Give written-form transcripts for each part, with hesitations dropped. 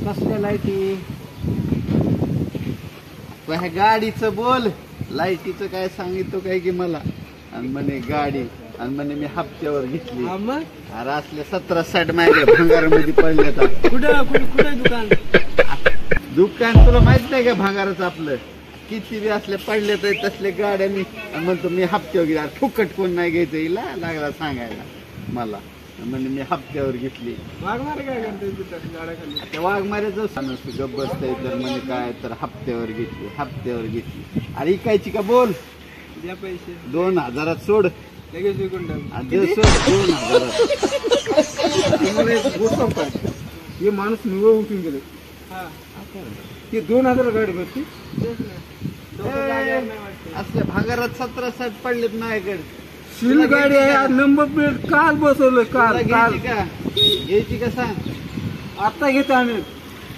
कसल्या लाईटी ह्या गाडीचं बोल, लाईटीचं काय सांगितलं काय की मला, आणि म्हणे गाडी, आणि म्हणे मी हप्त्यावर घेतली. अरे असले 17-60 मागे भंगारामध्ये पडले. कुठं दुकान दुकान तुला माहित नाही का भंगाराचं आपलं, किती बी असले पडले तर तसले गाड्या मी, आणि म्हणतो मी हप्त्यावर घेतला. फुकट कोण नाही घ्यायचं, हिला लागला सांगायला मला, म्हणजे मी हप्त्यावर घेतली. वाघमारे काय करते त्या वाघमाऱ्याचं गप बसतंय तर म्हणे काय तर हप्त्यावर घेतली. अरे इकायची का बोल, द्या पैसे 2000 सोड लगेच विकून टाक. 2000. हे माणूस निवळ उठून गेले. हे 2000 गाडी भरती असल्या भागारात 17-60 पडलेत माझ्याकडे. शिल गाडी आहे, नंबर प्लेट काल बसवलं. काल घ्यायची का सांग, आता घेतो आम्ही.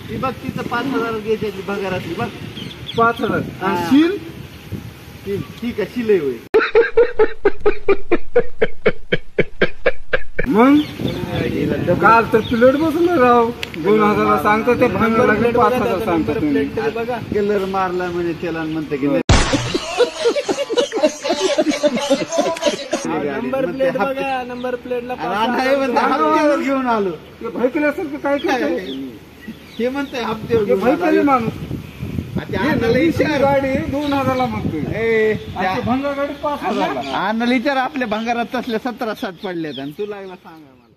ती बघ तिचं 5000 घ्यायची भगारातली बघ, 5000. शिल ठीक आहे, शिलय होईल. मग काल तर प्लेट बसवलं राव. 2000 सांगतो ते भांगाला 5000 सांगतो तुम्ही. कलर मारला म्हणजे त्याला म्हणते की नंबर प्लेट बघा, नंबर प्लेटला हप्त्यावर घेऊन आलो. भैकल्यासारखं काय काय हे म्हणतंय हप्त्यावर भैकले माणूस. गाडी 2000 म्हणतोय, भंगा गाडी 5000. विचार आपल्या भंगारात तसले 17-60 पडलेत आणि तू लागला सांगा मला.